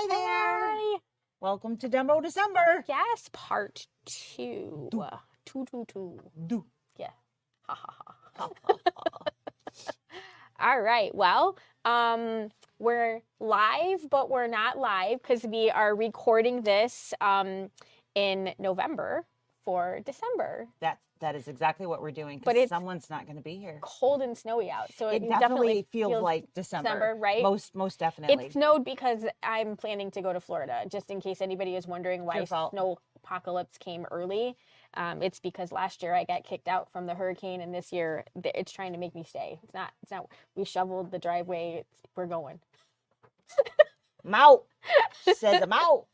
Hi there. Hi. Welcome to Demo December. Yes, part 2. Do. 2. Do. Yeah. Ha ha ha. All right. Well, we're live, but we're not live because we are recording this in November for December. That is exactly what we're doing But because it's someone's not going to be here. Cold and snowy out, so It you definitely feels like December, right? Most definitely. It snowed because I'm planning to go to Florida, just in case anybody is wondering why snow apocalypse came early. It's because last year I got kicked out from the hurricane, and this year it's trying to make me stay. It's not. We shoveled the driveway. We're going. I'm out. She says I'm out.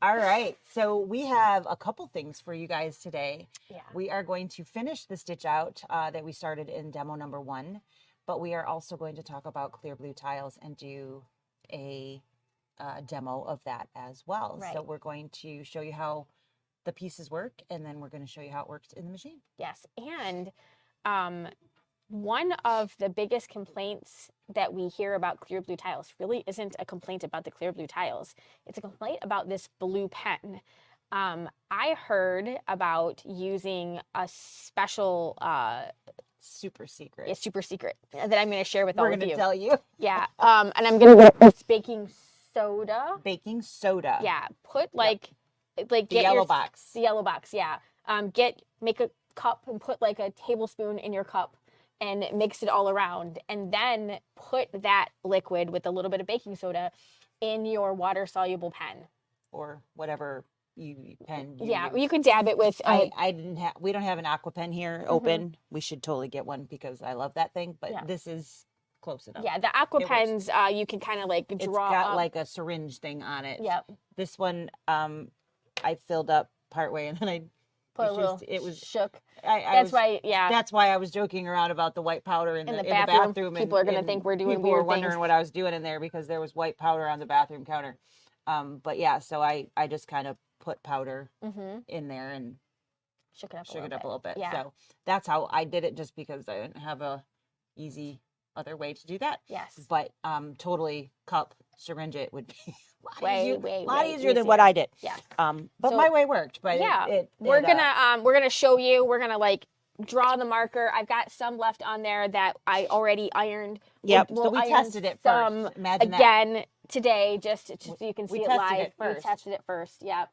All right. So we have a couple things for you guys today. Yeah. We are going to finish the stitch out that we started in demo number 1, but we are also going to talk about clear blue tiles and do a demo of that as well. Right. So we're going to show you how the pieces work, and then we're going to show you how it works in the machine. Yes. And one of the biggest complaints that we hear about clear blue tiles really isn't a complaint about the clear blue tiles. It's a complaint about this blue pen. I heard about using a special super secret that I'm going to share with all of you. We're going to tell you. Yeah. And I'm going to get it's baking soda. Baking soda. Yeah. Put like the yellow box. The yellow box. Yeah. Make a cup and put like a tablespoon in your cup and mix it all around, and then put that liquid with a little bit of baking soda in your water soluble pen or whatever pen you yeah use. You could dab it with we don't have an aqua pen here open. We should totally get one because I love that thing, but this is close enough. Yeah, the aqua pens you can kind of like draw. It's got like a syringe thing on it. Yep. This one I filled up partway and then I put a little it was shook. That's why I was joking around about the white powder in the bathroom. People are going to think we're doing weird things. People were wondering what I was doing in there because there was white powder on the bathroom counter. But yeah, so I just kind of put powder in there and shook it up a little bit. Yeah. So that's how I did it, just because I didn't have a easy other way to do that. Yes. But totally cup syringe it would be way easier than what I did. Yes. But my way worked. But yeah, we're gonna show you. We're gonna like draw the marker. I've got some left on there that I already ironed. Yep. So we tested it first. Imagine again today, just so you can see it live. We tested it first. Yep.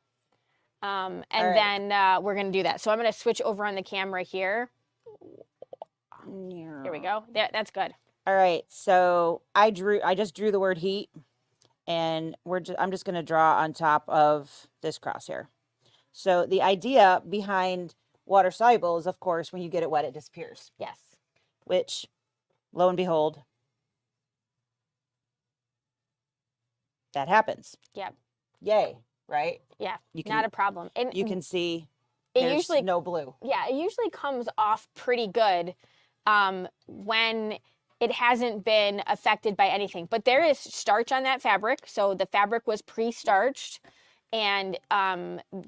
And then we're gonna do that. So I'm gonna switch over on the camera here. Here we go. That's good. All right, so I just drew the word heat, and I'm just going to draw on top of this crosshair. So the idea behind water soluble is, of course, when you get it wet, it disappears. Yes. Which, lo and behold, that happens. Yep. Yay, right? Yeah, not a problem. And you can see there's usually no blue. Yeah, it usually comes off pretty good when it hasn't been affected by anything. But there is starch on that fabric, so the fabric was pre-starched, and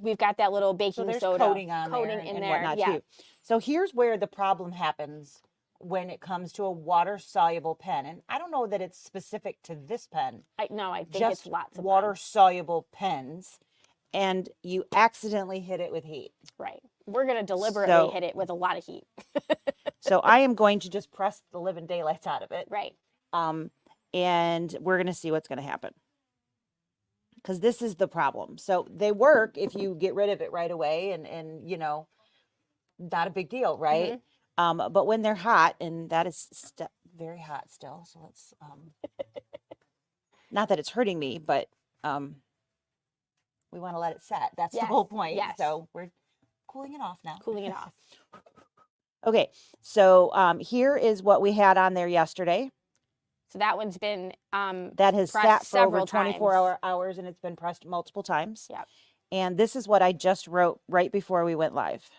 we've got that little baking soda coating in there, whatnot too. So here's where the problem happens when it comes to a water-soluble pen, and I don't know that it's specific to this pen. I think just it's lots of water-soluble pens, and you accidentally hit it with heat. Right. We're going to deliberately hit it with a lot of heat. So I am going to just press the living daylights out of it. Right. And we're going to see what's going to happen. Because this is the problem. So they work if you get rid of it right away and you know, not a big deal, right? But when they're hot, and that is very hot still. So let's, not that it's hurting me, but we want to let it set. That's the whole point. Yes. So we're cooling it off now. Cooling it off. Okay, so here is what we had on there yesterday. So that one's been that has sat for over 24 hours, and it's been pressed multiple times. Yep. And this is what I just wrote right before we went live.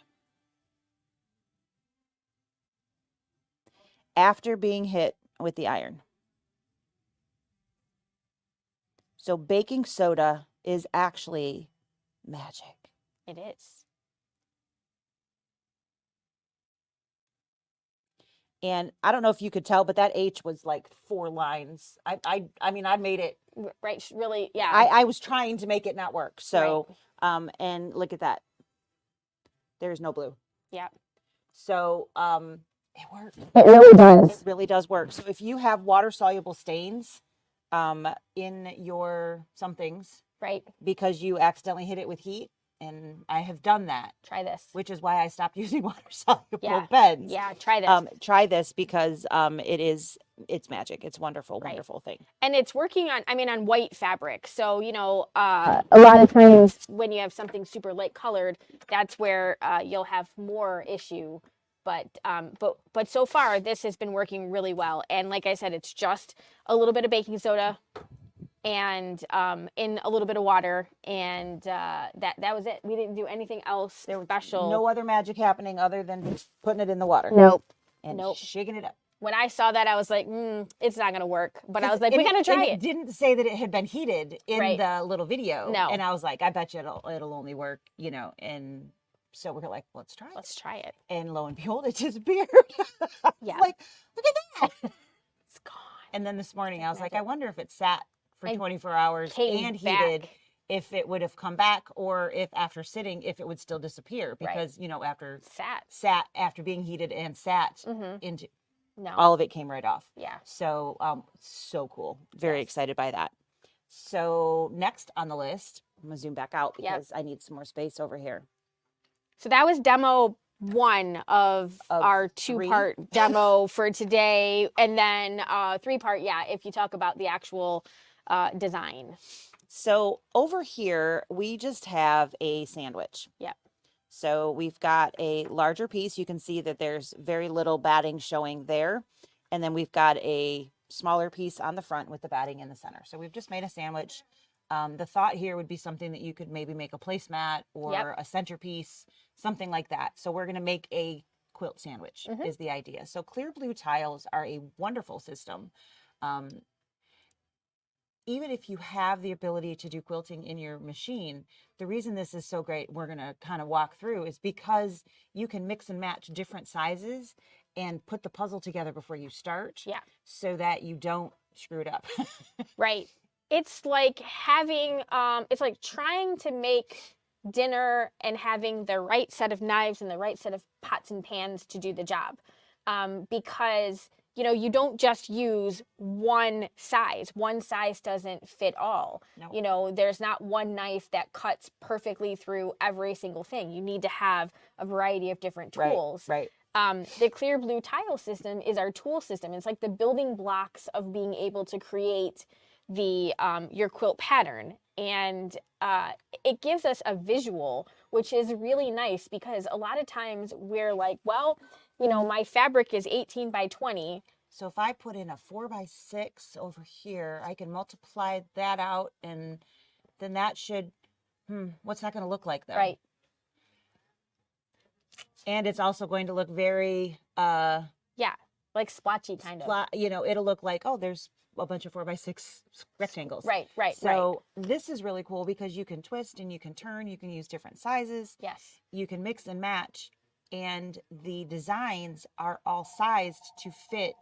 After being hit with the iron. So baking soda is actually magic. It is. And I don't know if you could tell, but that H was like 4 lines. I mean, I made it. Right. Really. Yeah. I was trying to make it not work. Right. So, and look at that. There's no blue. Yeah. So, it works. It really It does. really does work. So if you have water soluble stains, in your somethings, Right. because you accidentally hit it with heat, and I have done that, Try this. which is why I stopped using water soluble Yeah. pens. Yeah. Try this. Try this because it's magic. It's wonderful, Right. wonderful thing. And it's working on, I mean, on white fabric. So, you know, a lot of times when you have something super light colored, that's where you'll have more issue. But so far, this has been working really well. And like I said, it's just a little bit of baking soda and in a little bit of water, and that was it. We didn't do anything else special. No other magic happening other than just putting it in the water. Nope. And Nope. shaking it up. When I saw that, I was like, it's not going to work. But I was like, we got to try it. It didn't say that it had been heated in the little video. No. And I was like, I bet you it'll only work, you know. And so we were like, let's try it. Let's try it. And lo and behold, it disappeared. Yeah. Like, look at that. It's gone. And then this morning, I was like, I wonder if it sat for 24 hours came and heated, back. if it would have come back, or if after sitting, if it would still disappear. Because, you know, after sat after being heated and sat into, all of it came right off. Yeah. So, so cool. Very excited by that. So next on the list, I'm gonna zoom back out because I need some more space over here. So that was demo 1 of our 2-part demo for today. And then 3-part, if you talk about the actual design. So over here, we just have a sandwich. Yep. So we've got a larger piece. You can see that there's very little batting showing there. And then we've got a smaller piece on the front with the batting in the center. So we've just made a sandwich. The thought here would be something that you could maybe make a placemat or a centerpiece, something like that. So we're going to make a quilt sandwich is the idea. So Clear Blue Tiles are a wonderful system. Even if you have the ability to do quilting in your machine, the reason this is so great, we're going to kind of walk through, is because you can mix and match different sizes and put the puzzle together before you start. Yeah. So that you don't screw it up. Right. It's like having, it's like trying to make dinner and having the right set of knives and the right set of pots and pans to do the job. Because, you know, you don't just use one size. One size doesn't fit all. No. You know, there's not one knife that cuts perfectly through every single thing. You need to have a variety of different tools. Right. The Clear Blue Tile system is our tool system. It's like the building blocks of being able to create the your quilt pattern. And it gives us a visual, which is really nice, because a lot of times we're like, well, you know, my fabric is 18 by 20. So if I put in a 4x6 over here, I can multiply that out, and then that should, what's that going to look like though? Right. And it's also going to look very, like splotchy kind of. You know, it'll look like, oh, there's a bunch of 4x6 rectangles. Right. So this is really cool because you can twist and you can turn, you can use different sizes. Yes. You can mix and match, and the designs are all sized to fit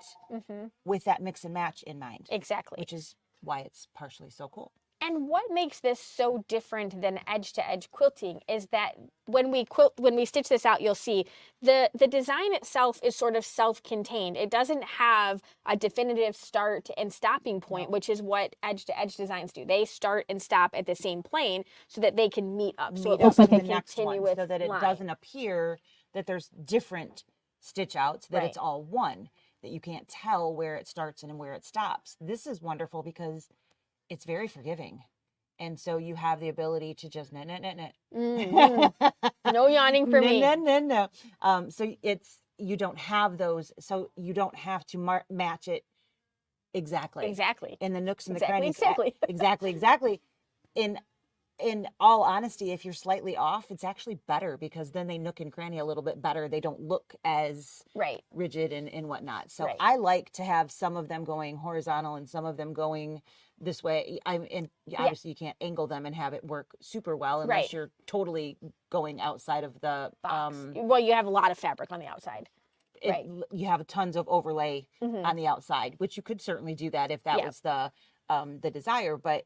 with that mix and match in mind. Exactly. Which is why it's partially so cool. And what makes this so different than edge-to-edge quilting is that when we stitch this out, you'll see the design itself is sort of self-contained. It doesn't have a definitive start and stopping point, which is what edge-to-edge designs do. They start and stop at the same plane so that they can meet up. So it looks like a continuous so that it line. doesn't appear that there's different stitch outs, that it's all one, that you can't tell where it starts and where it stops. This is wonderful because it's very forgiving. And so you have the ability to just knit. No yawning for me. No. So you don't have those, so you don't have to match it exactly. In the nooks and the crannies. Exactly. In all honesty, if you're slightly off, it's actually better, because then they nook and cranny a little bit better. They don't look as rigid and whatnot. So I like to have some of them going horizontal and some of them going this way. Obviously you can't angle them and have it work super well unless you're totally going outside of the box. Well, you have a lot of fabric on the outside. Right. you have tons of overlay Mhm. on the outside, which you could certainly do that if that Yeah. was the desire. But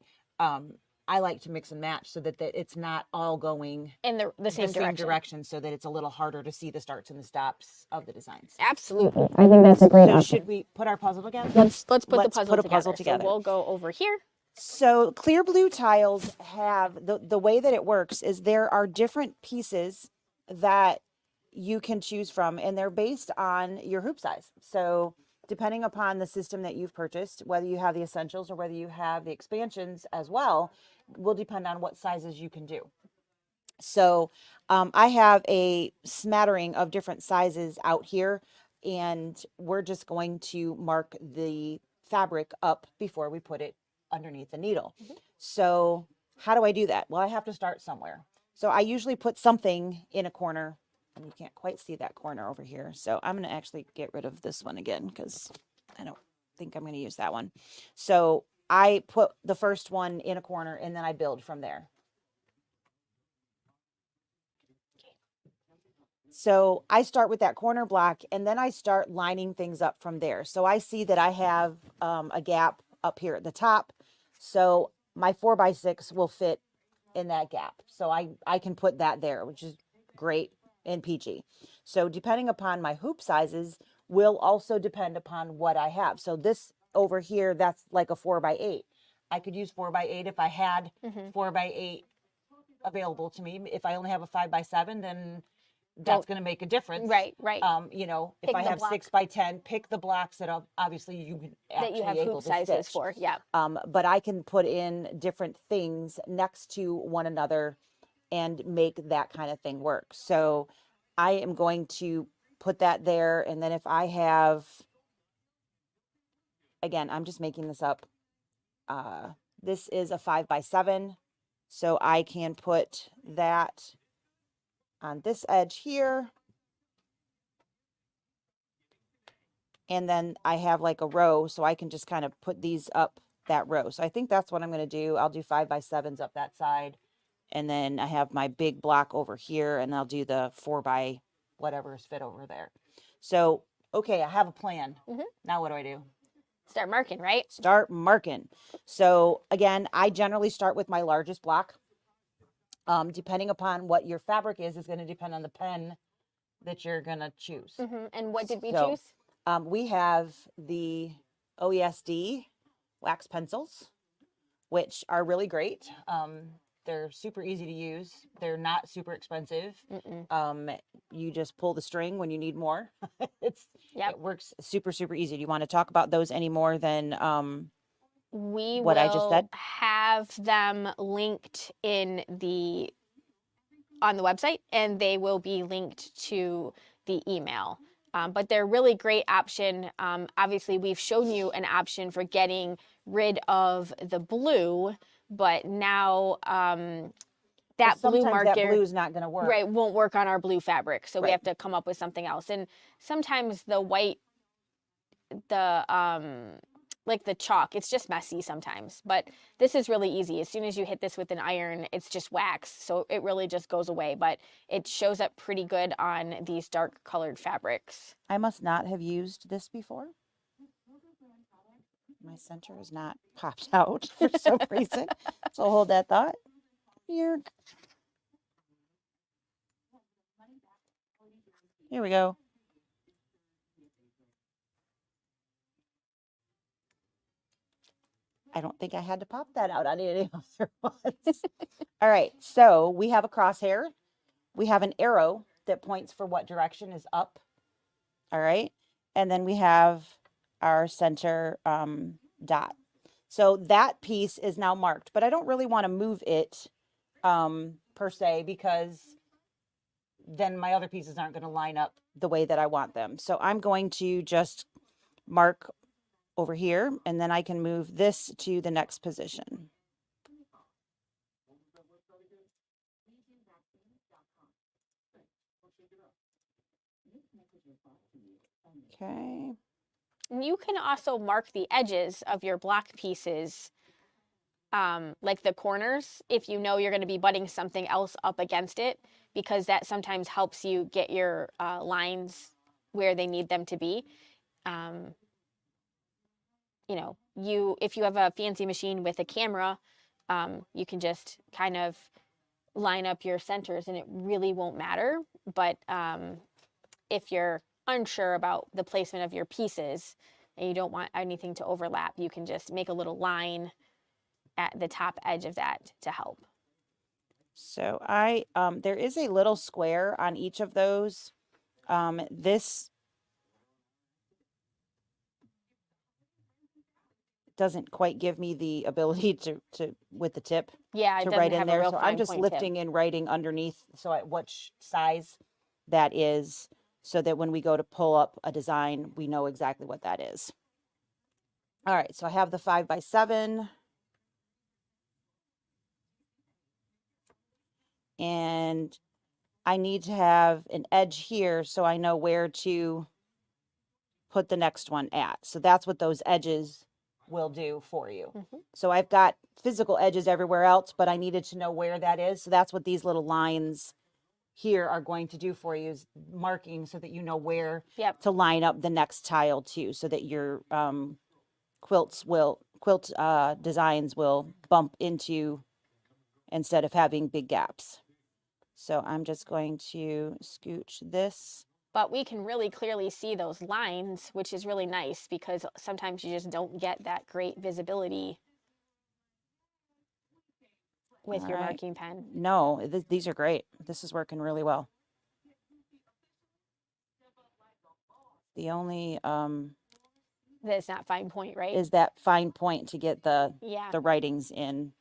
I like to mix and match so that it's not all going In the same direction. so that it's a little harder to see the starts and the stops of the designs. Absolutely. I think that's a great So option. should we put our puzzle together? Let's put the Let's puzzle put a together. puzzle together. So we'll go over here. So clear blue tiles have the way that it works is there are different pieces that you can choose from, and they're based on your hoop size. So depending upon the system that you've purchased, whether you have the essentials or whether you have the expansions as well, will depend on what sizes you can do. So I have a smattering of different sizes out here, and we're just going to mark the fabric up before we put it underneath the needle. So how do I do that? Well, I have to start somewhere. So I usually put something in a corner, and you can't quite see that corner over here. So I'm going to actually get rid of this one again because I don't think I'm going to use that one. So I put the first one in a corner, and then I build from there. So I start with that corner block, and then I start lining things up from there. So I see that I have a gap up here at the top. So my 4x6 will fit in that gap. So I can put that there, which is great and peachy. So depending upon my hoop sizes will also depend upon what I have. So this over here, that's like a 4x8. I could use 4x8 if I had 4x8 available to me. If I only have a 5x7, then that's going to make a difference. Right, right. You know, Pick if I the have block 6x10, pick the blocks that obviously you can that you have able hoop to sizes stitch. for. Yeah. But I can put in different things next to one another and make that kind of thing work. So I am going to put that there. And then if I have, again, I'm just making this up. This is a 5x7. So I can put that on this edge here. And then I have like a row, so I can just kind of put these up that row. So I think that's what I'm going to do. I'll do 5x7s up that side. And then I have my big block over here, and I'll do the 4x whatever is fit over there. So, okay, I have a plan. Now what do I do? Start marking, right? Start marking. So again, I generally start with my largest block. Depending upon what your fabric is going to depend on the pen that you're going to choose. And what did we So, choose? we have the OESD wax pencils, which are really great. They're super easy to use. They're not super expensive. You just pull the string when you need more. It works super, super easy. Do you want to talk about those any more than we what I just said? Have them linked on the website, and they will be linked to the email. But they're a really great option. Obviously, we've shown you an option for getting rid of the blue, but now that blue marker, that blue is not going to work. Right, won't work on our blue fabric. So we have to come up with something else. And sometimes the white, like the chalk, it's just messy sometimes. But this is really easy. As soon as you hit this with an iron, it's just wax. So it really just goes away. But it shows up pretty good on these dark colored fabrics. I must not have used this before. My center is not popped out for some reason. So hold that thought. Here we go. I don't think I had to pop that out on any other ones. All right, so we have a crosshair. We have an arrow that points for what direction is up. All right, and then we have our center dot. So that piece is now marked, but I don't really want to move it per se, because then my other pieces aren't going to line up the way that I want them. So I'm going to just mark over here, and then I can move this to the next position. Okay. And you can also mark the edges of your block pieces, like the corners, if you know you're going to be butting something else up against it, because that sometimes helps you get your lines where they need them to be. You know, if you have a fancy machine with a camera, you can just kind of line up your centers and it really won't matter. But if you're unsure about the placement of your pieces and you don't want anything to overlap, you can just make a little line at the top edge of that to help. So there is a little square on each of those. This doesn't quite give me the ability to with the tip Yeah, it to doesn't write in have a there. real So I'm fine just point tip. lifting and writing underneath so which size that is, so that when we go to pull up a design, we know exactly what that is. All right, so I have the 5x7. And I need to have an edge here so I know where to put the next one at. So that's what those edges will do for you. So I've got physical edges everywhere else, but I needed to know where that is. So that's what these little lines here are going to do for you, is marking so that you know where to line up the next tile to, so that your quilt designs will bump into instead of having big gaps. So I'm just going to scooch this. But we can really clearly see those lines, which is really nice because sometimes you just don't get that great visibility with your marking pen. No, these are great. This is working really well. The only that's not fine point, right? Is that fine point to get the writings in.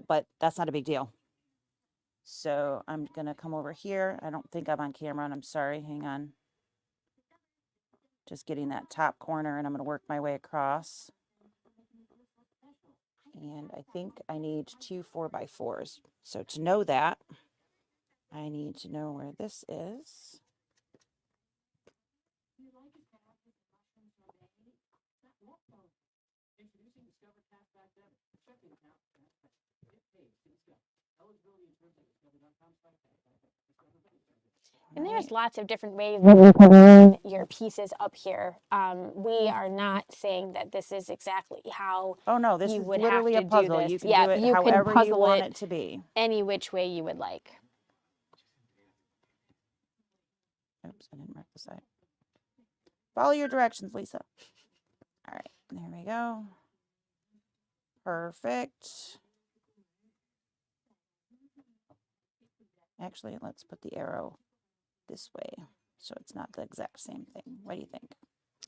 But that's not a big deal. So I'm going to come over here. I don't think I'm on camera, and I'm sorry. Hang on. Just getting that top corner, and I'm going to work my way across. And I think I need 2 4x4s. So to know that, I need to know where this is. And there's lots of different ways that you can line your pieces up here. We are not saying that this is exactly how this you is would literally have a to puzzle. do this. You can do it however you want it to be. Any which way you would like. Oops, I didn't mark the side. Follow your directions, Lisa. All right, there we go. Perfect. Actually, let's put the arrow this way so it's not the exact same thing. What do you think?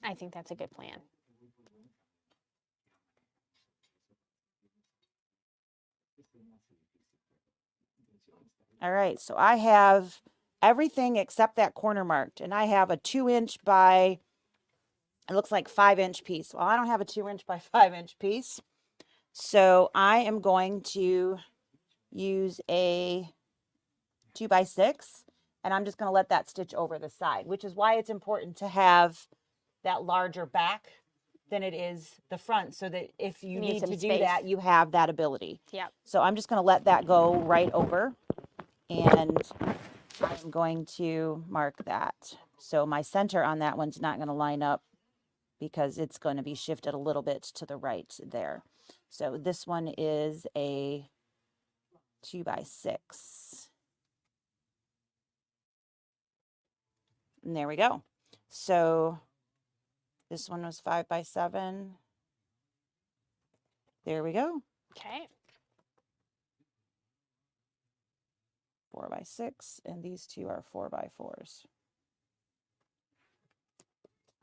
I think that's a good plan. All right, so I have everything except that corner marked, and I have a 2-inch by, it looks like 5-inch piece. Well, I don't have a 2-inch by 5-inch piece, so I am going to use a 2x6, and I'm just going to let that stitch over the side, which is why it's important to have that larger back than it is the front, so that if you need to do that, you have that ability. Yeah. So I'm just going to let that go right over, and I'm going to mark that. So my center on that one's not going to line up because it's going to be shifted a little bit to the right there. So this one is a 2x6. And there we go. So this one was 5x7. There we go. Okay. 4x6, and these two are 4x4s.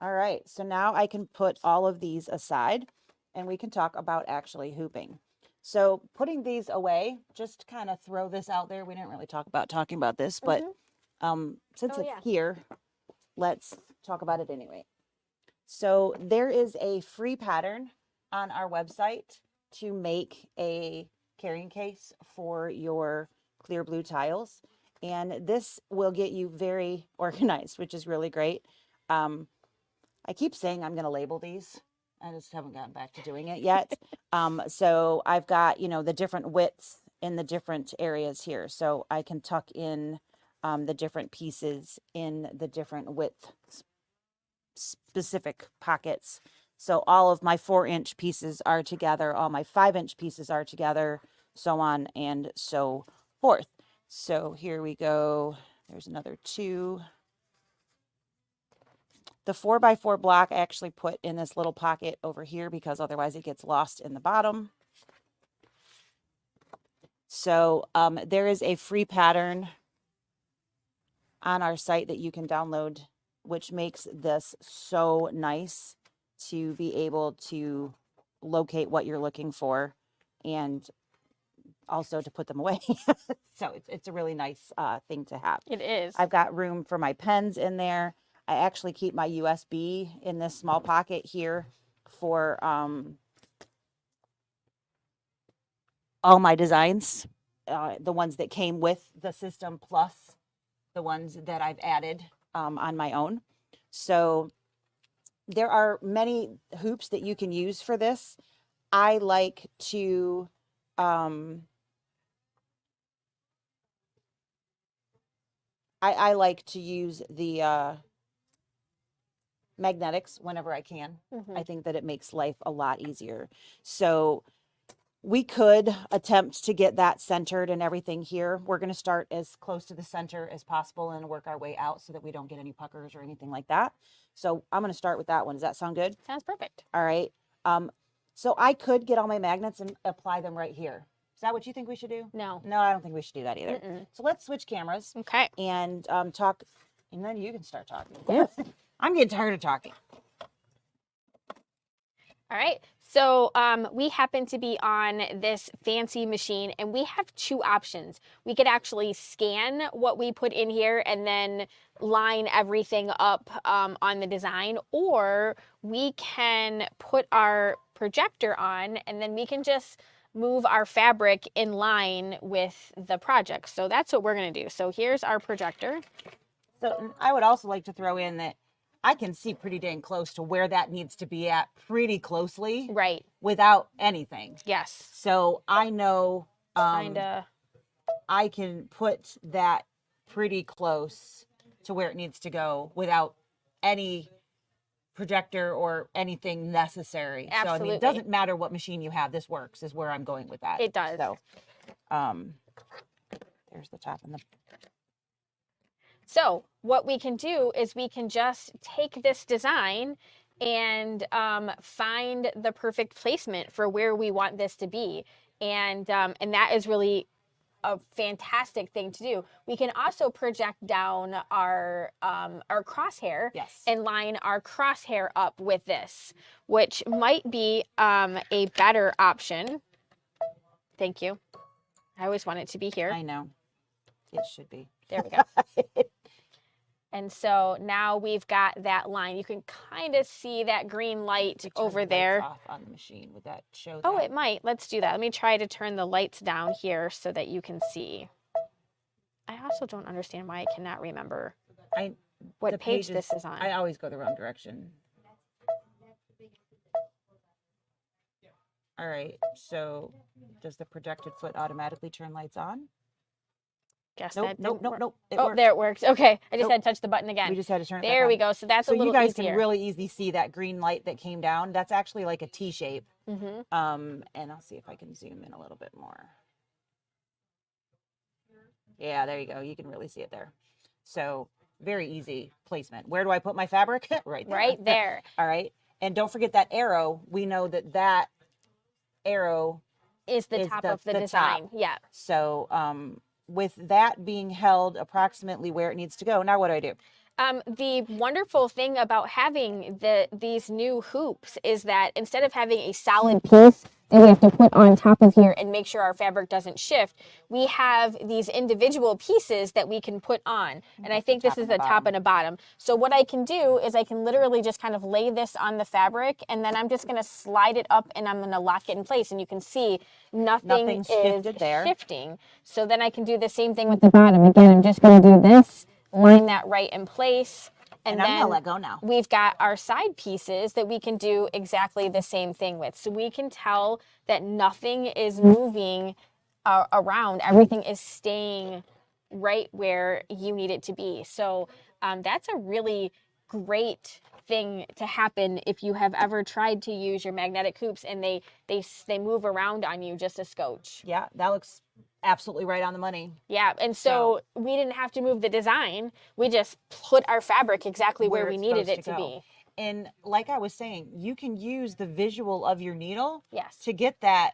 All right, so now I can put all of these aside, and we can talk about actually hooping. So putting these away, just kind of throw this out there. We didn't really talk about talking about this, but since it's here, let's talk about it anyway. So there is a free pattern on our website to make a carrying case for your clear blue tiles, and this will get you very organized, which is really great. I keep saying I'm going to label these. I just haven't gotten back to doing it yet. So I've got, the different widths in the different areas here. So I can tuck in the different pieces in the different width specific pockets. So all of my 4-inch pieces are together, all my 5-inch pieces are together, so on and so forth. So here we go. There's another 2. The 4x4 block I actually put in this little pocket over here because otherwise it gets lost in the bottom. So there is a free pattern on our site that you can download, which makes this so nice to be able to locate what you're looking for and also to put them away. So it's a really nice thing to have. It is. I've got room for my pens in there. I actually keep my USB in this small pocket here for all my designs, the ones that came with the system plus the ones that I've added on my own. So there are many hoops that you can use for this. I like to I like to use the magnetics whenever I can. I think that it makes life a lot easier. So we could attempt to get that centered and everything here. We're going to start as close to the center as possible and work our way out so that we don't get any puckers or anything like that. So I'm going to start with that one. Does that sound good? Sounds perfect. All right. So I could get all my magnets and apply them right here. Is that what you think we should do? No. No, I don't think we should do that either. So let's switch cameras. Okay. And talk, and then you can start talking. Yeah. I'm getting tired of talking. All right. So we happen to be on this fancy machine and we have 2 options. We could actually scan what we put in here and then line everything up on the design, or we can put our projector on and then we can just move our fabric in line with the project. So that's what we're going to do. So here's our projector. So I would also like to throw in that I can see pretty dang close to where that needs to be at pretty closely. Right. Without anything. Yes. So I know Kinda. I can put that pretty close to where it needs to go without any projector or anything necessary. Absolutely. So I mean, it doesn't matter what machine you have, this works is where I'm going with that. It does. So there's the top and the So what we can do is we can just take this design and find the perfect placement for where we want this to be. And that is really a fantastic thing to do. We can also project down our crosshair. Yes. And line our crosshair up with this, which might be a better option. Thank you. I always want it to be here. I know. It should be. There we go. And so now we've got that line. You can kind of see that green light over there. Off on the machine. Would that show that? Oh, it might. Let's do that. Let me try to turn the lights down here so that you can see. I also don't understand why I cannot remember what page this is on. I always go the wrong direction. All right. So does the projected foot automatically turn lights on? Guess Nope, that nope, didn't nope, work. nope. Oh, there it works. Okay. I just had to touch the button again. We just had to turn it There back we on. go. So that's a So little you guys easier. can really easily see that green light that came down. That's actually like a T shape. Mm-hmm. And I'll see if I can zoom in a little bit more. Yeah, there you go. You can really see it there. So very easy placement. Where do I put my fabric? Right there. Right there. All right. And don't forget that arrow. We know that that arrow is the top of the design. top. Yeah. So with that being held approximately where it needs to go, now what do I do? The wonderful thing about having these new hoops is that instead of having a solid piece that we have to put on top of here and make sure our fabric doesn't shift, we have these individual pieces that we can put on. And I think this is the top and the bottom. So what I can do is I can literally just kind of lay this on the fabric and then I'm just going to slide it up and I'm going to lock it in place. And you can see nothing is shifting. So then I can do the same thing with the bottom. Again, I'm just going to do this, line that right in place. And then I'm gonna let go now. We've got our side pieces that we can do exactly the same thing with. So we can tell that nothing is moving around. Everything is staying right where you need it to be. So that's a really great thing to happen if you have ever tried to use your magnetic hoops and they move around on you just a scotch. Yeah, that looks absolutely right on the money. Yeah, and so we didn't have to move the design. We just put our fabric exactly where we it's needed supposed it to go. be. And like I was saying, you can use the visual of your needle Yes. to get that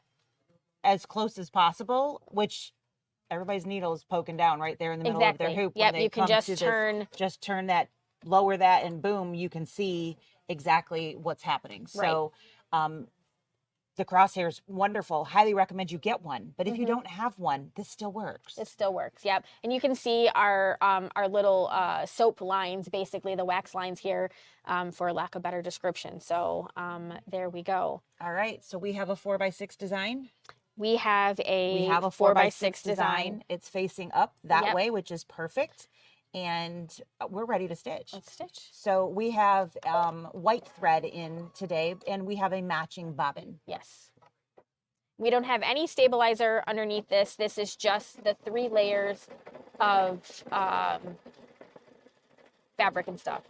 as close as possible, which everybody's needle is poking down right there in the middle of their Exactly. hoop. Yep, When they you can come just to turn. this, just turn that, lower that, and boom, you can see exactly what's happening. Right. So the crosshair is wonderful. Highly recommend you get one. But if you Mm-hmm. don't have one, this still works. It still works. Yep. And you can see our little soap lines, basically the wax lines here, for lack of better description. So there we go. All right. So we have a 4x6 design. We have a 4x6 design. It's facing up that Yep. way, which is perfect. And we're ready to stitch. Let's stitch. So we have white thread in today, and we have a matching bobbin. Yes. We don't have any stabilizer underneath this. This is just the 3 layers of fabric and stuff.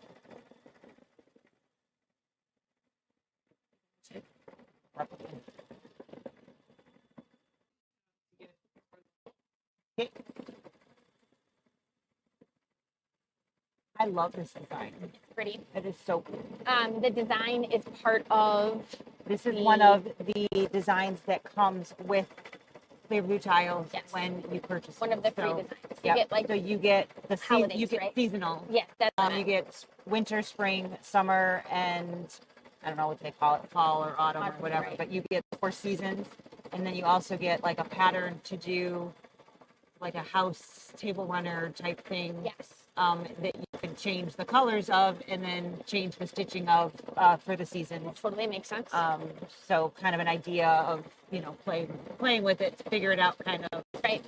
Okay. I love this design. It's pretty. It is so cool. The design is part of. This is one of the designs that comes with Clear Blue Tiles. Yes. When you purchase One of the 3 designs. You get like so you get the holidays, you get right? seasonal. Yes, that's You get winter, spring, summer, and I don't know what they call it, fall or autumn or whatever. Right. But you get 4 seasons, and then you also get like a pattern to do, like a house table runner type thing. Yes. That you can change the colors of, and then change the stitching of for the season. Totally makes sense. So kind of an idea of playing with it to figure it out, kind of. Right.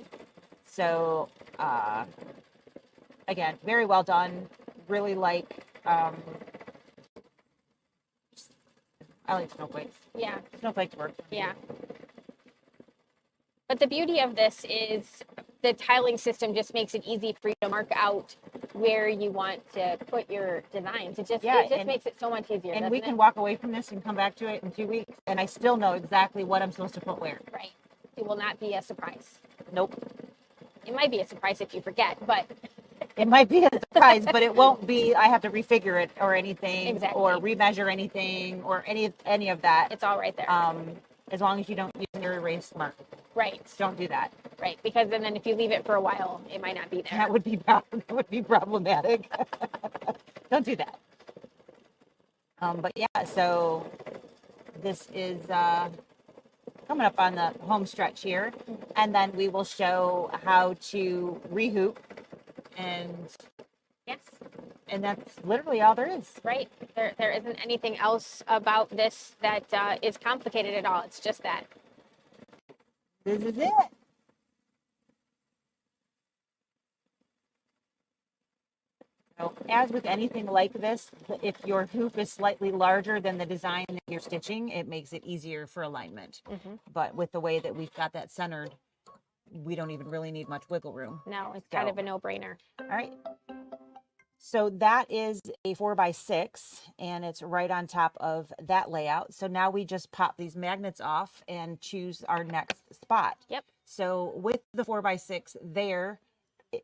So again, very well done. Really like. I like snowflakes. Yeah. Snowflakes work. Yeah. But the beauty of this is the tiling system just makes it easy for you to mark out where you want to put your designs. It just makes it so much easier. And we can walk away from this and come back to it in 2 weeks, and I still know exactly what I'm supposed to put where. Right. It will not be a surprise. Nope. It might be a surprise if you forget, but it might be a surprise, but it won't be. I have to refigure it or anything, exactly. or remeasure anything, or any of that. It's all right there. As long as you don't use your erase marker. Right. Don't do that. Right, because then if you leave it for a while, it might not be there. That would be problematic. Don't do that. But yeah, so this is coming up on the home stretch here, and then we will show how to rehoop, and yes, and that's literally all there is. Right. There isn't anything else about this that is complicated at all. It's just that. This is it. So, as with anything like this, if your hoop is slightly larger than the design that you're stitching, it makes it easier for alignment. Mm-hmm. But with the way that we've got that centered, we don't even really need much wiggle room. No, it's kind of a no-brainer. All right. So that is a 4x6, and it's right on top of that layout. So now we just pop these magnets off and choose our next spot. Yep. So with the 4x6 there,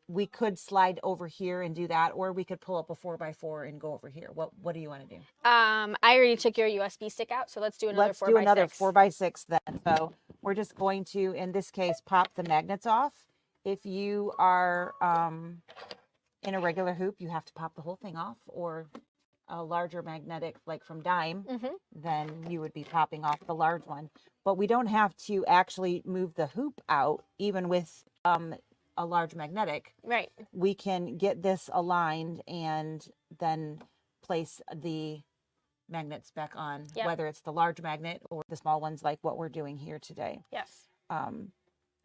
we could slide over here and do that, or we could pull up a 4x4 and go over here. What do you want to do? I already took your USB stick out, so let's do another 4x6. Let's do another 4x6 then. So we're just going to, in this case, pop the magnets off. If you are in a regular hoop, you have to pop the whole thing off, or a larger magnetic, like from Dime, then you would be popping off the large one. But we don't have to actually move the hoop out, even with a large magnetic. Right. We can get this aligned and then place the magnets back on, whether it's the large magnet or the small ones like what we're doing here today. Yes.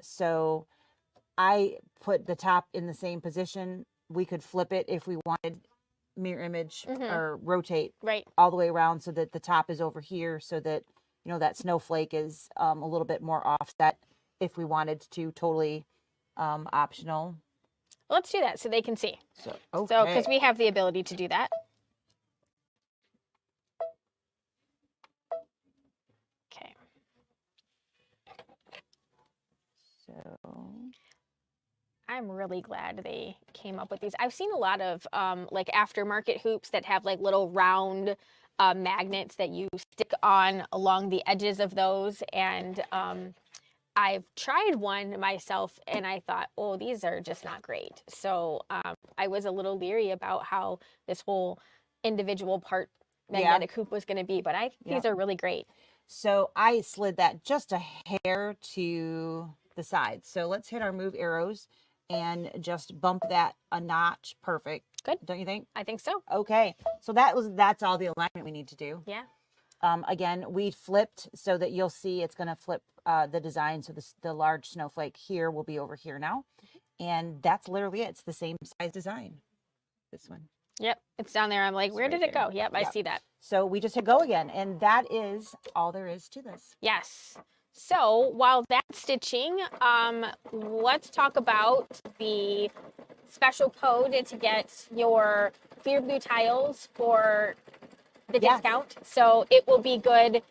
So I put the top in the same position. We could flip it if we wanted, mirror image, or rotate all the way around so that the top is over here, so that, you know, that snowflake is a little bit more offset if we wanted to, totally optional. Let's do that so they can see. So, So, because okay. we have the ability to do that. Okay. So, I'm really glad they came up with these. I've seen a lot of like aftermarket hoops that have like little round magnets that you stick on along the edges of those. And I've tried one myself and I thought, oh, these are just not great. So I was a little leery about how this whole individual part magnetic hoop was going to be, but I think these are really great. So I slid that just a hair to the side. So let's hit our move arrows and just bump that a notch. Perfect. Good. Don't you think? I think so. Okay. So that's all the alignment we need to do. Yeah. Again, we flipped so that you'll see it's going to flip the design. So the large snowflake here will be over here now. And that's literally it. It's the same size design. This one. Yep. It's down there. I'm like, where did it go? Yep. I see that. So we just hit go again. And that is all there is to this. Yes. So while that's stitching, let's talk about the special code to get your clear blue tiles for the discount. So it will be good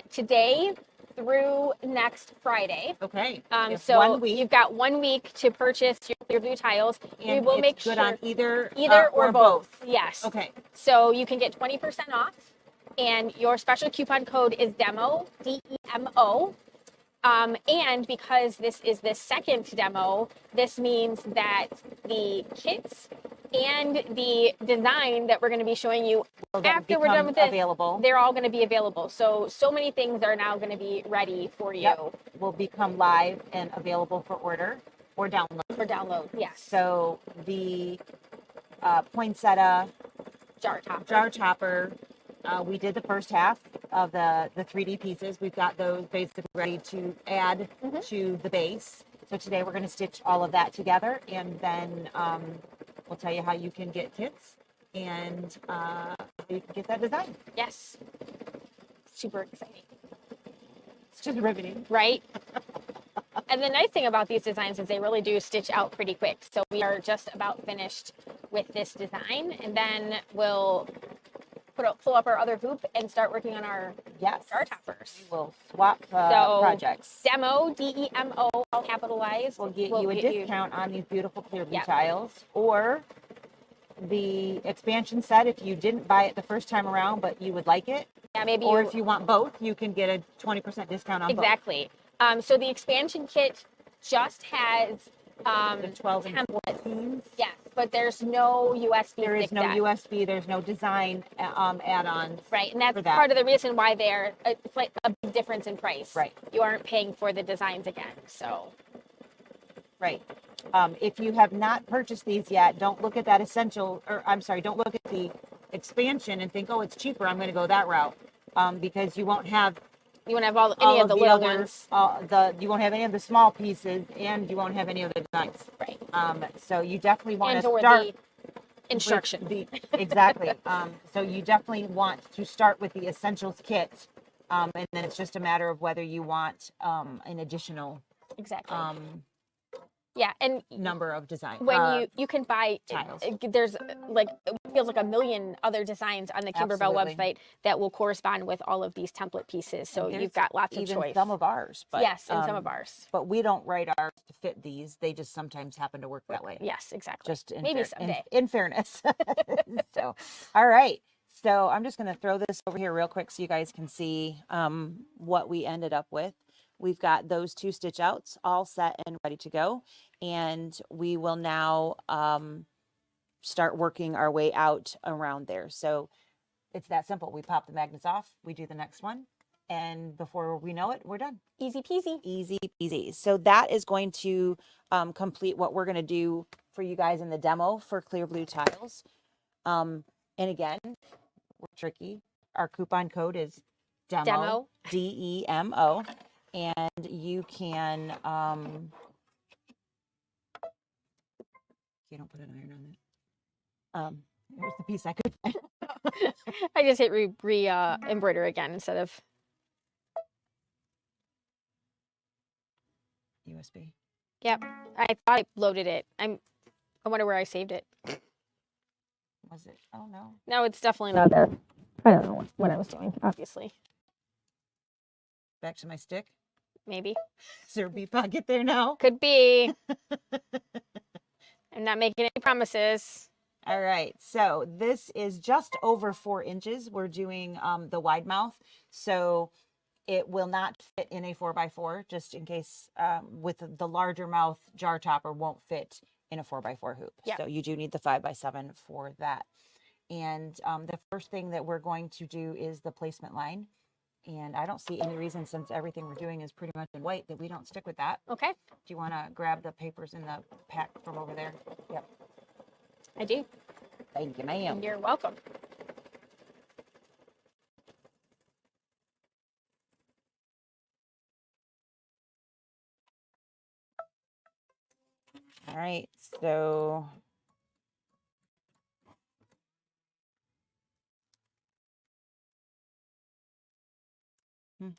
today through next Friday. Okay. So 1 week. you've got 1 week to purchase your clear blue tiles. And we will make good sure on either or both. Yes. Okay. So you can get 20% off, and your special coupon code is DEMO, DEMO. And because this is the second demo, this means that the kits and the design that we're going to be showing you after we're done with this, they're all going to be available. So many things are now going to be ready for you. Yep. Will become live and available for order or download. Yes. So the poinsettia jar topper, we did the first half of the 3D pieces. We've got those basically ready to add to the base. So today we're going to stitch all of that together, and then we'll tell you how you can get kits and you can get that design. Yes. Super exciting. It's just riveting. Right? And the nice thing about these designs is they really do stitch out pretty quick. So we are just about finished with this design, and then we'll pull up our other hoop and start working on our jar toppers. We'll swap projects. Demo, DEMO, all capitalized. We'll get you a discount on these beautiful clear blue tiles, or the expansion set if you didn't buy it the first time around, but you would like it. Yeah, maybe. Or if you want both, you can get a 20% discount on both. Exactly. So the expansion kit just has the 12 templates. Yes, but there's no USB. There is no USB. There's no design add-ons. Right, and that's part of the reason why they're it's like a big difference in price. Right. You aren't paying for the designs again. So. Right. If you have not purchased these yet, don't look at that don't look at the expansion and think, oh, it's cheaper, I'm going to go that route, because you won't have. You won't have any of the little ones. You won't have any of the small pieces, and you won't have any of the designs. Right. So you definitely want to start the instruction. Exactly. So you definitely want to start with the essentials kit, and then it's just a matter of whether you want an additional. Exactly. Yeah, and number of designs. When you can buy tiles. There's like it feels like a million other designs on the Kimberbell website that will correspond with all of these template pieces. So you've got lots of choice. Even some of ours, but yes, and some of ours. But we don't write ours to fit these. They just sometimes happen to work that way. Yes, exactly. Just maybe someday. In fairness. So, all right. So I'm just going to throw this over here real quick so you guys can see what we ended up with. We've got those 2 stitch outs all set and ready to go. And we will now start working our way out around there. So it's that simple. We pop the magnets off, we do the next one, and before we know it, we're done. Easy peasy. Easy peasy. So that is going to complete what we're going to do for you guys in the demo for Clear Blue Tiles. And again, we're tricky. Our coupon code is DEMO. DEMO. And you can, you don't put an iron on that. It was the piece I could find. I just hit embroider again instead of USB. Yep, I thought I loaded it. I wonder where I saved it. Was it? Oh no. No, it's definitely not there. I don't know what I was doing, obviously. Back to my stick. Maybe. Is there a bee pocket there now? Could be. I'm not making any promises. All right, so this is just over 4 inches. We're doing the wide mouth, so it will not fit in a 4x4, just in case with the larger mouth jar topper won't fit in a 4x4 hoop. Yeah. So you do need the 5x7 for that. And the first thing that we're going to do is the placement line. And I don't see any reason, since everything we're doing is pretty much in white, that we don't stick with that. Okay. Do you want to grab the papers in the pack from over there? Yep. I do. Thank you, ma'am. You're welcome. All right, so all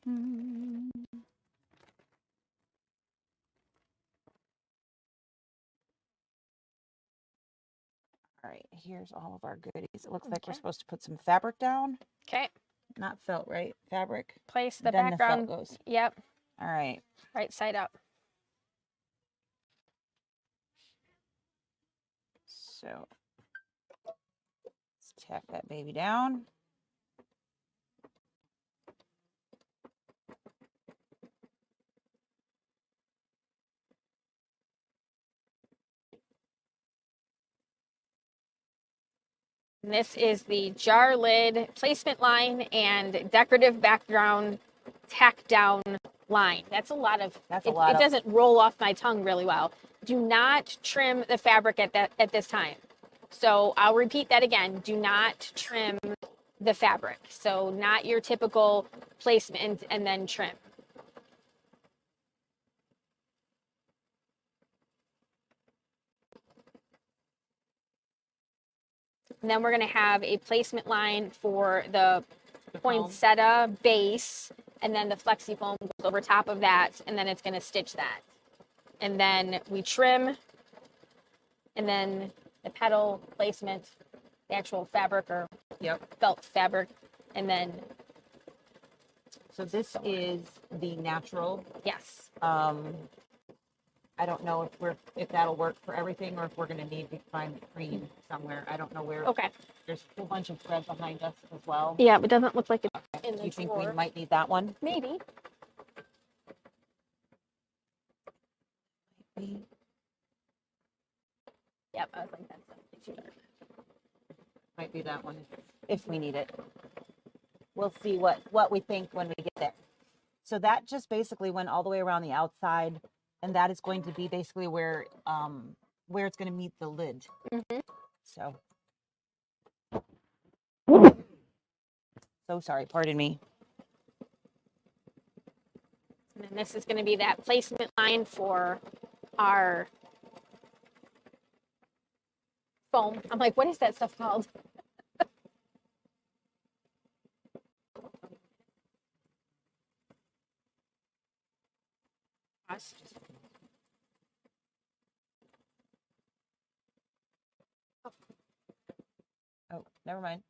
right, here's all of our goodies. It looks like we're Okay. supposed to put some fabric down. Okay. Not felt, right? Fabric. Place the Then background. the felt goes. Yep. All right. Right side up. So let's tack that baby down. And this is the jar lid placement line and decorative background tack down line. That's a lot of. That's a it, lot It of- doesn't roll off my tongue really well. Do not trim the fabric at this time. So I'll repeat that again. Do not trim the fabric. So not your typical placement and then trim. And then we're going to have a placement line for the poinsettia base, and then the flexi foam goes over top of that, and then it's going to stitch that. And then we trim, and then the petal placement, the actual fabric or felt fabric, and then So this is the natural. yes. I don't know if that'll work for everything, or if we're going to need to find cream somewhere. I don't know where. Okay. There's a whole bunch of thread behind us as well. Yeah, it doesn't look like it's in Do the you think we drawer. might need that one? Maybe. Yep, I was like, that's definitely too dark. Might be that one if we need it. We'll see what we think when we get there. So that just basically went all the way around the outside, and that is going to be basically where it's going to meet the lid. Mm-hmm. So sorry, pardon me. And then this is going to be that placement line for our foam. I'm like, what is that stuff called? Oh, never mind.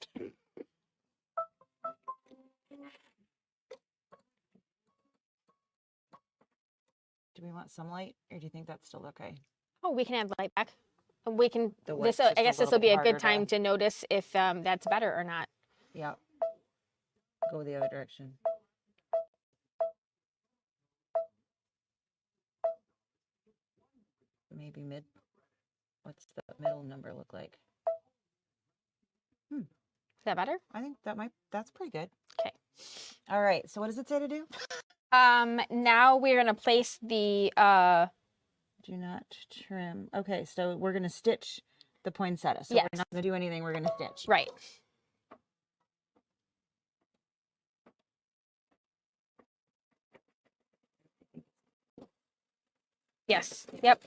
Do we want some light, or do you think that's still okay? Oh, we can add light back. And we can. The This. white's just I a guess this little will be bit a good harder time to- to notice if that's better or not. Yeah. Go the other direction. Maybe mid. What's the middle number look like? Is that better? I think that's pretty good. Okay. All right. So what does it say to do? Now we're gonna place the Do not trim. Okay, so we're gonna stitch the poinsettia. So yes. we're not gonna do anything. We're gonna stitch. Right. Yes. Yep.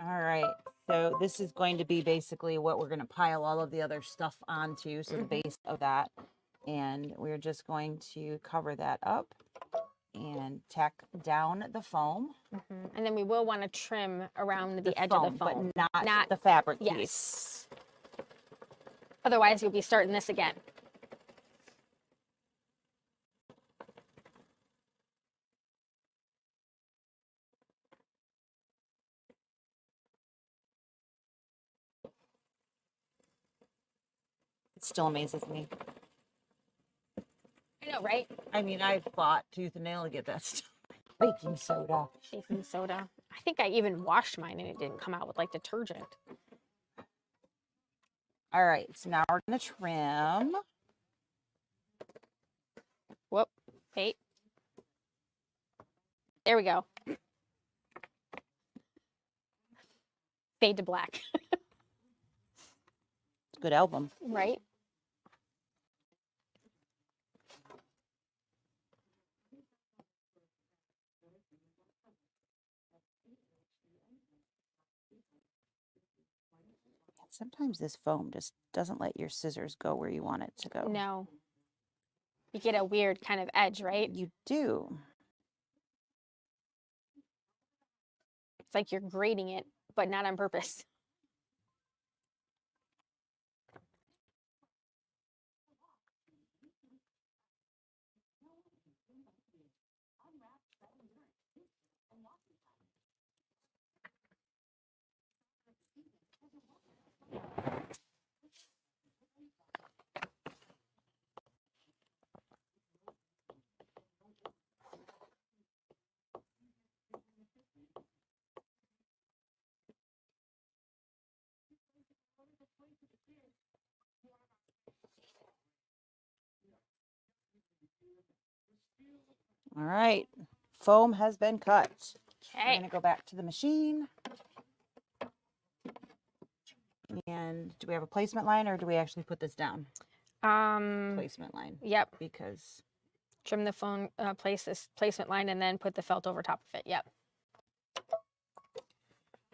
All right. So this is going to be basically what we're going to pile all of the other stuff onto. So the base of that. And we're just going to cover that up and tack down the foam. And then we will want to trim around the edge foam, of the foam. but not the fabric piece. Yes. Otherwise, you'll be starting this again. It still amazes me. I know, right? I mean, I fought tooth and nail to get that stuff. Baking soda. Baking soda. I think I even washed mine and it didn't come out with like detergent. All right, so now we're going to trim. Whoop. Wait. There we go. Fade to black. Good album. Right? Sometimes this foam just doesn't let your scissors go where you want it to go. No. You get a weird kind of edge, right? You do. It's like you're grating it, but not on purpose. All right, foam has been cut. We're Okay. going to go back to the machine. And do we have a placement line or do we actually put this down? Placement line. Yep. Because Trim the foam, place this placement line, and then put the felt over top of it. Yep.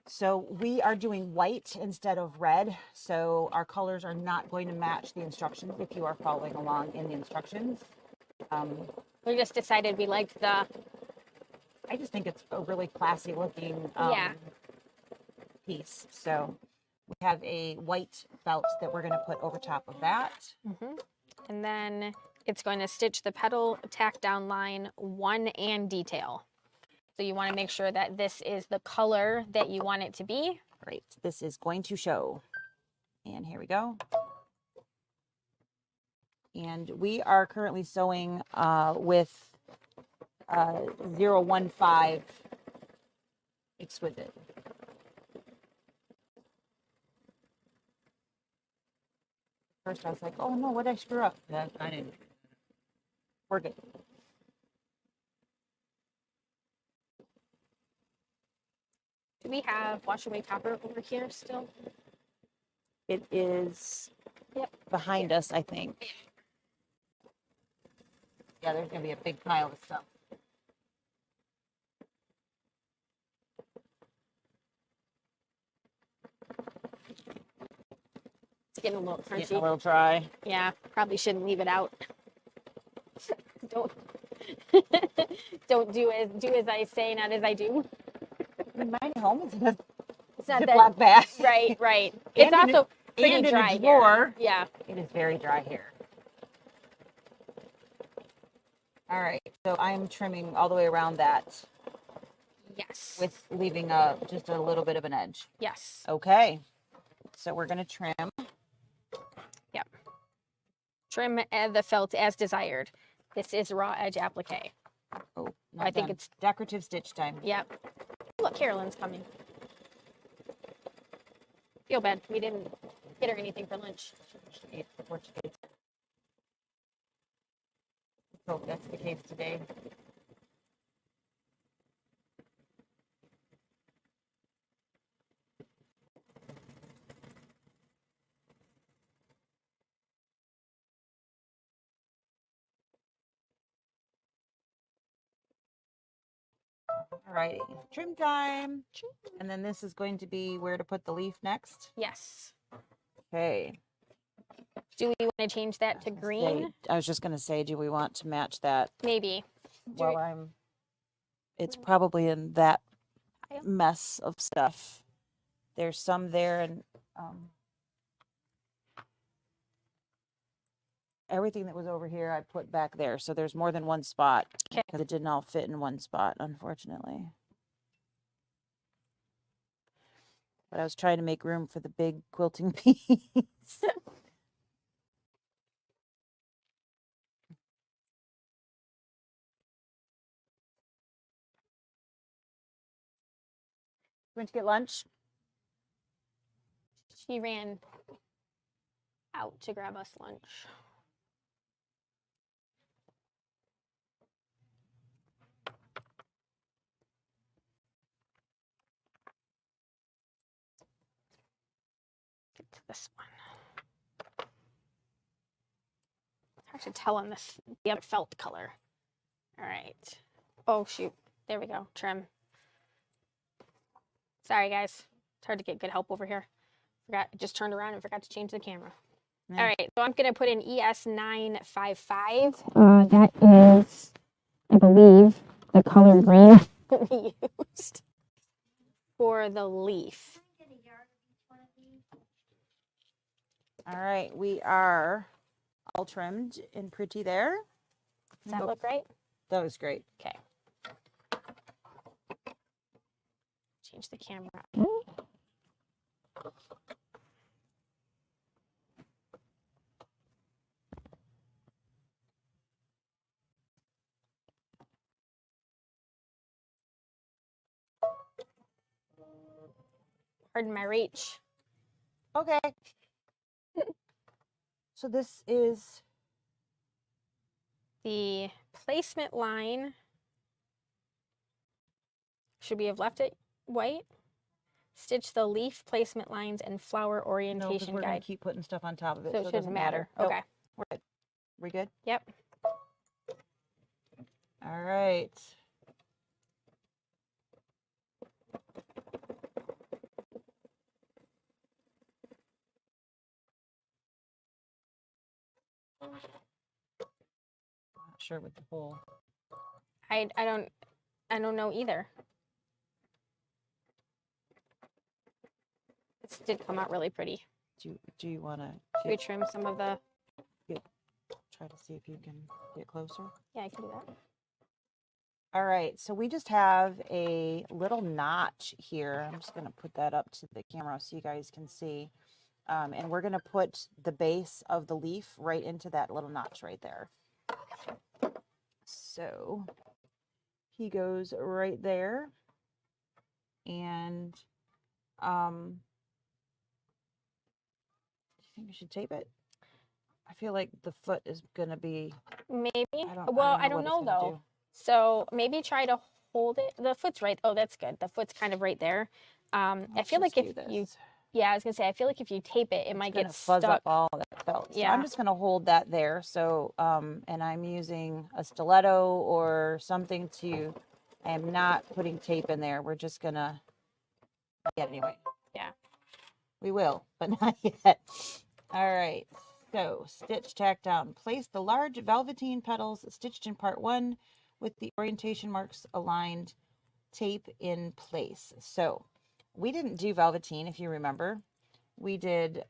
so we are doing white instead of red. So our colors are not going to match the instructions if you are following along in the instructions. We just decided we liked the. I just think it's a really classy looking Yeah. piece. So we have a white felt that we're going to put over top of that. And then it's going to stitch the petal tack down line 1 and detail. So you want to make sure that this is the color that you want it to be. Great. This is going to show. And here we go. And we are currently sewing with 015 Exquisite. First I was like, oh no, what did I screw up? I didn't. We're good. Do we have wash away copper over here still? It is Yep. behind us, I think. Yeah, there's going to be a big pile of stuff. It's getting a little crunchy. Getting a little dry. Yeah, probably shouldn't leave it out. Don't don't do as I say, not as I do. In my home, it's in a It's not Ziploc bag. Right, right. It's And in also pretty and dry in a drawer. here. Yeah. It is very dry here. All right, so I'm trimming all the way around that Yes. with leaving just a little bit of an edge. Yes. Okay, so we're gonna trim. Yep. Trim the felt as desired. This is raw edge applique. Oh, not I think done. it's- decorative stitch time. Yep. Look, Carolyn's coming. Feel bad. We didn't get her anything for lunch. She ate before she ate. Let's hope that's the case today. All righty, trim time. And then this is going to be where to put the leaf next. Yes. Okay. Do we want to change that to green? I was just going to say, do we want to match that? Maybe. Well, it's probably in that Pile? mess of stuff. There's some there, and everything that was over here I put back there. So there's more than one spot because it didn't all fit in one spot, unfortunately. But I was trying to make room for the big quilting piece. Went to get lunch? She ran out to grab us lunch. Get to this one. It's hard to tell on this, the other felt color. All right. Oh, shoot. There we go. Trim. Sorry, guys. It's hard to get good help over here. Just turned around and forgot to change the camera. Yeah. All right. So I'm going to put in ES955. That is, I believe, the color green we used for the leaf. All right. We are all trimmed and pretty there. Does that look right? That was great. Okay. Change the camera. Pardon my reach. Okay. So this is the placement line. Should we have left it white? Stitch the leaf placement lines and flower orientation we're guide. gonna keep putting stuff on top of it, So it shouldn't matter. Okay. Nope. We're good. We good? Yep. All right. Not sure with the whole. I don't know either. This did come out really pretty. Do you want to? Should we trim some of the? Try to see if you can get closer. Yeah, I can do that. All right, so we just have a little notch here. I'm just going to put that up to the camera so you guys can see. And we're going to put the base of the leaf right into that little notch right there. So he goes right there. And I think we should tape it. I feel like the foot is going to be... Maybe. I don't know though. So maybe try to hold it. The foot's right. Oh, that's good. The foot's kind of right there. I feel like if you... Yeah, I was going to say, I feel like if you tape it, it might get stuck. Fuzz up all that felt. Yeah. So I'm just going to hold that there. So, and I'm using a stiletto or something to... I am not putting tape in there. We're just going to... Yeah, anyway. Yeah. We will, but not yet. All right. So, stitch, tack down. Place the large velveteen petals stitched in part 1 with the orientation marks aligned. Tape in place. So, we didn't do velveteen, if you remember. We did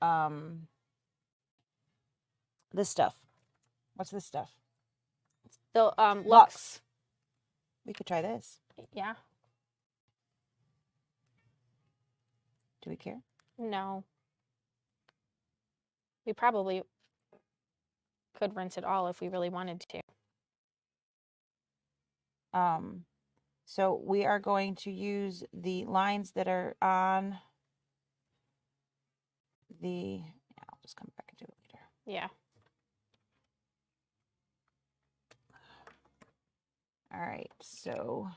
this stuff. What's this stuff? The Luxe. We could try this. Yeah. Do we care? No. We probably could rinse it all if we really wanted to. So we are going to use the lines that are on the... I'll just come back and do it later. Yeah. All right, so...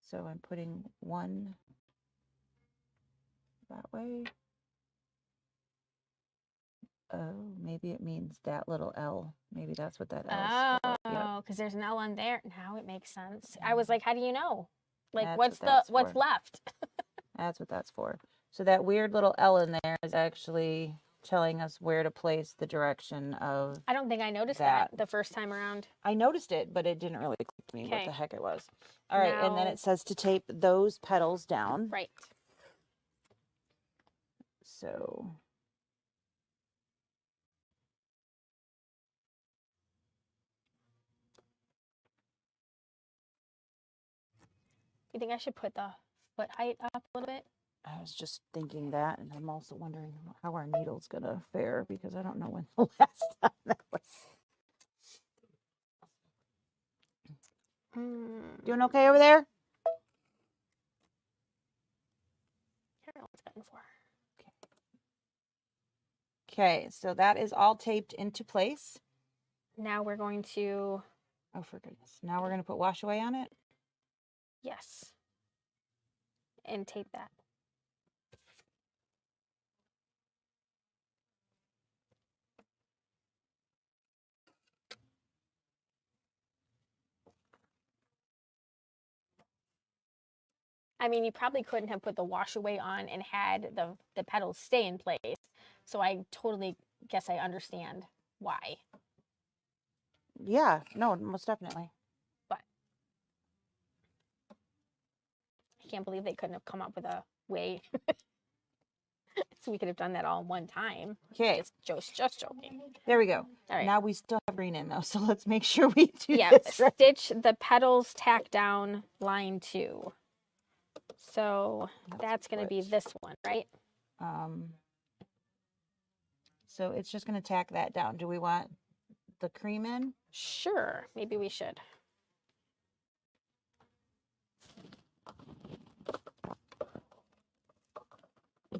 So I'm putting one that way. Oh, maybe it means that little L. Maybe that's what that L is for. Oh, because there's an L on there. Now it makes sense. I was like, how do you know? Like, That's what what's that's for. left? That's what that's for. So that weird little L in there is actually telling us where to place the direction of I don't think I noticed that. that the first time around. I noticed it, but it didn't really click to me what Okay. the heck it was. All right, and then Now- it says to tape those petals down. Right. So You think I should put the foot height up a little bit? I was just thinking that, and I'm also wondering how our needle's gonna fare because I don't know when the last time that was. Doing okay over there? Carolyn's button for. Okay, so that is all taped into place. Now we're going to, Oh, for goodness. Now we're gonna put wash away on it. yes, and tape that. I mean, you probably couldn't have put the wash away on and had the petals stay in place. So I totally guess I understand why. Yeah, no, most definitely. But I can't believe they couldn't have come up with a way so we could have done that all in one time. Okay, Just joking. there we go. All right. Now we still have green in though, so let's make sure we do Yeah, this right. stitch the petals tack down line 2. So that's going to be what- this one, right? So it's just gonna tack that down. Do we want the cream in? Sure, maybe we should.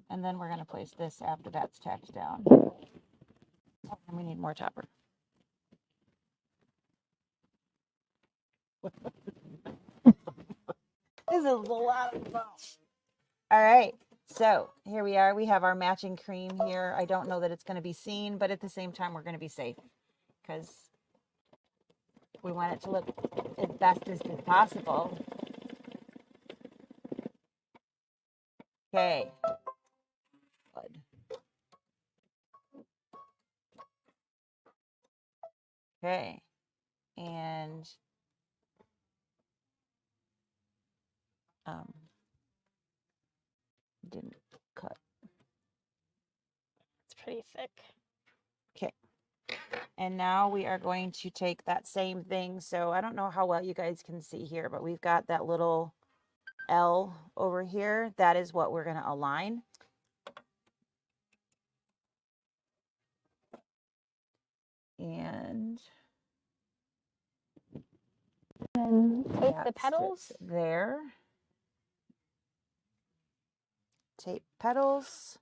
And then we're gonna place this after that's tacked down. And we need more topper. This is a lot of fun. All right, so here we are. We have our matching cream here. I don't know that it's going to be seen, but at the same time, we're going to be safe because we want it to look as best as possible. Okay. Good. Okay. And didn't cut. It's pretty thick. Okay. And now we are going to take that same thing. So I don't know how well you guys can see here, but we've got that little L over here. That is what we're going to align. And Tape the petals there. Tape petals.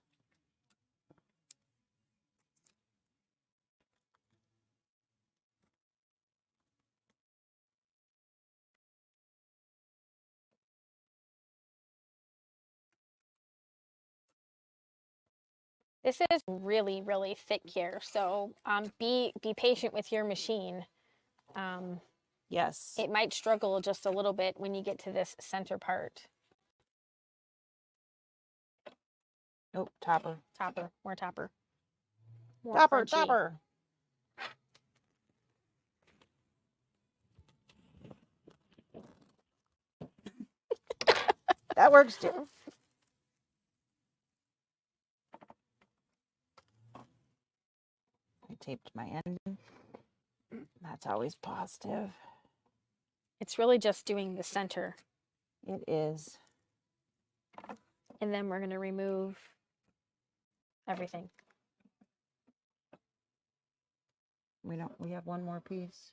This is really, really thick here, so be patient with your machine. Yes. It might struggle just a little bit when you get to this center part. Oh, topper. Topper, more topper. More Topper, crunchy. topper. That works too. I taped my end. That's always positive. It's really just doing the center. It is. And then we're going to remove everything. We have one more piece.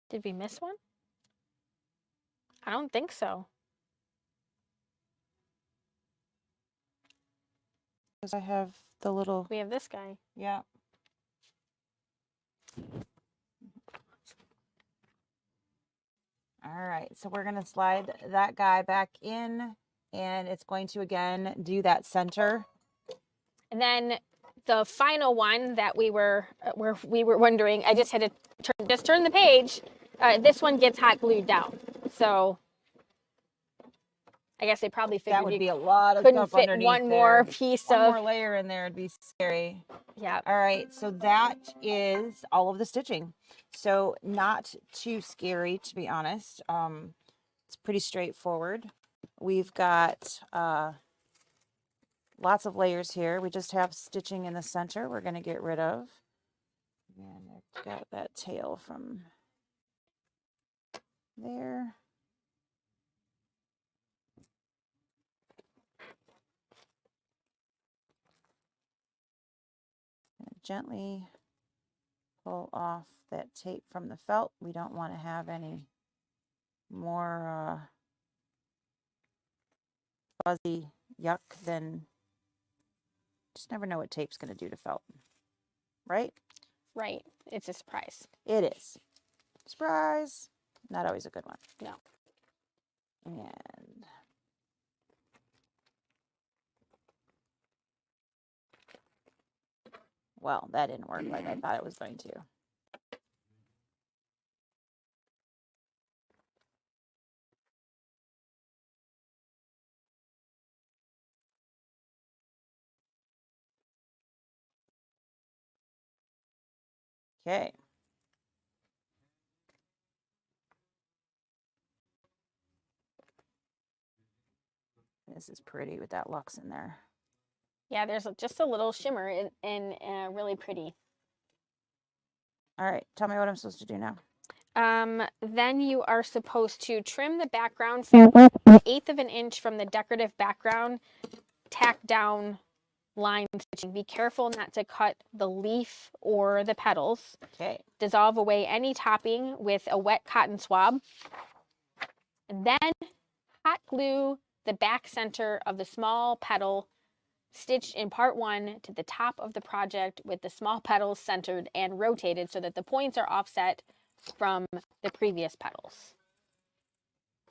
Did we miss one? I don't think so. Because I have the little, We have this guy. yeah. All right, so we're gonna slide that guy back in and it's going to again do that center. And then the final one that we were wondering, I just had to turn the page. This one gets hot glued down. So I guess they probably figured That would you be a lot of couldn't stuff fit underneath one there. more piece One of more layer in there would be scary. yeah. All right, so that is all of the stitching. So not too scary, to be honest. It's pretty straightforward. We've got lots of layers here. We just have stitching in the center we're going to get rid of. And I've got that tail from there. And gently pull off that tape from the felt. We don't want to have any more fuzzy yuck than, just never know what tape's going to do to felt, right? Right. It's a surprise. It is. Surprise. Not always a good one. No. And well, that didn't work like I thought it was going to. Okay. This is pretty with that luxe in there. Yeah, there's just a little shimmer and really pretty. All right, tell me what I'm supposed to do now. Then you are supposed to trim the background from 1/8 of an inch from the decorative background, tack down line stitching. Be careful not to cut the leaf or the petals. Okay. Dissolve away any topping with a wet cotton swab. And then hot glue the back center of the small petal stitched in part 1 to the top of the project with the small petals centered and rotated so that the points are offset from the previous petals.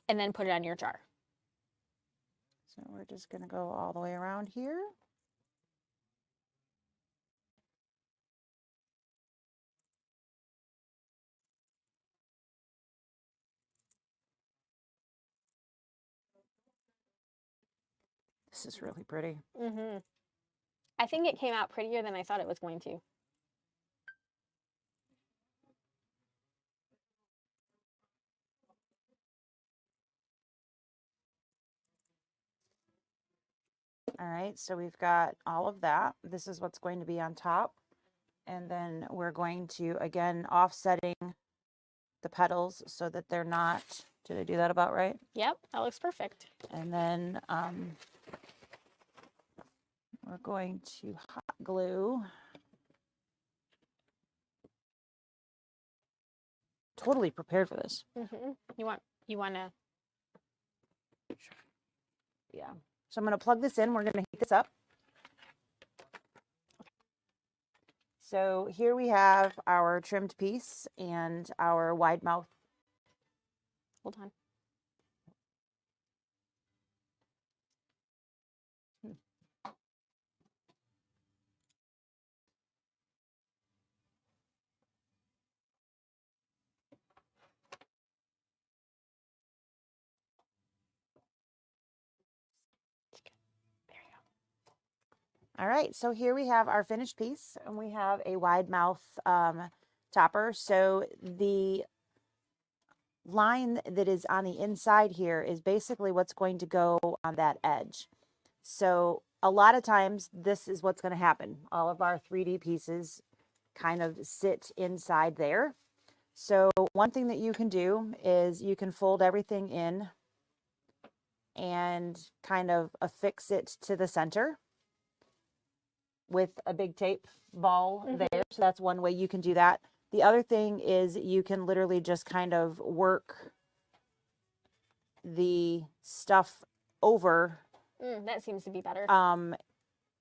And then put it on your jar. So we're just going to go all the way around here. This is really pretty. Mm-hmm. I think it came out prettier than I thought it was going to. All right, so we've got all of that. This is what's going to be on top. And then we're going to, again, offsetting the petals so that they're not, did I do that about right? Yep, that looks perfect. And then we're going to hot glue. Totally prepared for this. Mm-hmm. You want to. Yeah. So I'm going to plug this in. We're going to heat this up. So here we have our trimmed piece and our wide mouth. Hold on. All right, so here we have our finished piece, and we have a wide mouth topper. So the line that is on the inside here is basically what's going to go on that edge. So a lot of times this is what's going to happen. All of our 3D pieces kind of sit inside there. So one thing that you can do is you can fold everything in and kind of affix it to the center with a big tape ball there. So that's one way you can do that. The other thing is you can literally just kind of work the stuff over. That seems to be better.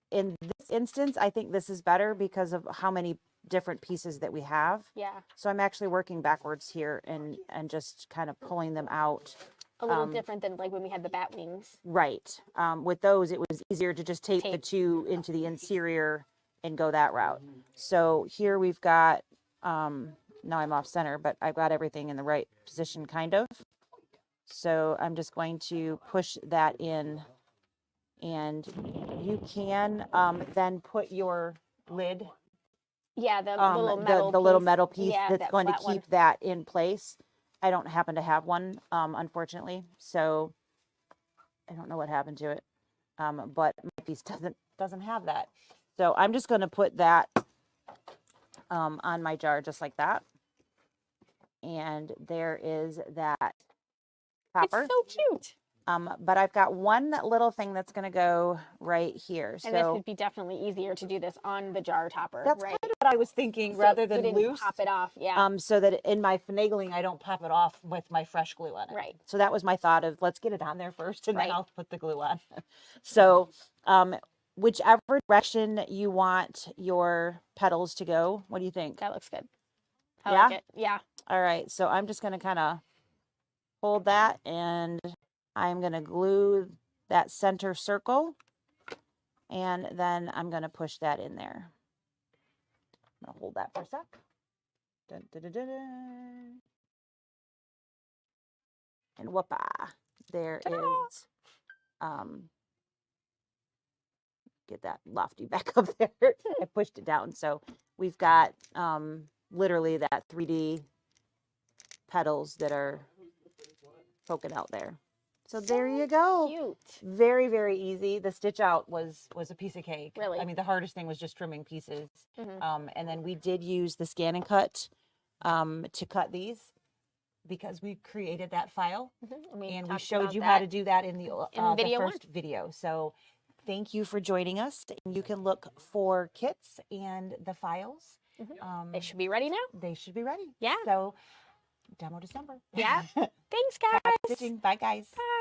In this instance, I think this is better because of how many different pieces that we have. Yeah. So I'm actually working backwards here and just kind of pulling them out. A little different than like when we had the bat wings. Right. With those, it was easier to just tape the two into the interior and go that route. So here we've got, now I'm off center, but I've got everything in the right position kind of. So I'm just going to push that in, and you can then put your lid, Yeah, the little metal the little piece. metal piece Yeah, that's that going to flat one. keep that in place. I don't happen to have one, unfortunately, so I don't know what happened to it. But my piece doesn't have that. So I'm just going to put that on my jar just like that. And there is that topper. It's so cute. But I've got one little thing that's going to go right here. And this So would be definitely easier to do this on the jar topper, that's right? kind of what I was thinking, So rather you than didn't loose. pop it off, yeah. So that in my finagling, I don't pop it off with my fresh glue on it. Right. So that was my thought of, let's get it on there first, and Right. then I'll put the glue on. So whichever direction you want your petals to go, what do you think? That looks good. I Yeah? like it. Yeah. All right, so I'm just going to kind of hold that, and I'm going to glue that center circle, and then I'm going to push that in there. I'm going to hold that for a sec. Dun, dun, dun, dun, dun. And whoopah, there is, get that lofty back up there. I pushed it down. So we've got literally that 3D petals that are poking out there. So there you go. Cute. Very, very easy. The stitch out was a piece of cake. Really? I mean, the hardest thing was just trimming pieces. Mhm. And then we did use the scan and cut to cut these, because we created that file, and we talked showed about you how that to do that in the video first video. So thank you for joining us. You can look for kits and the files. They should be ready now. They should be ready. Yeah. So Demo December. Yeah. Thanks, guys. Happy stitching. Bye, guys. Bye.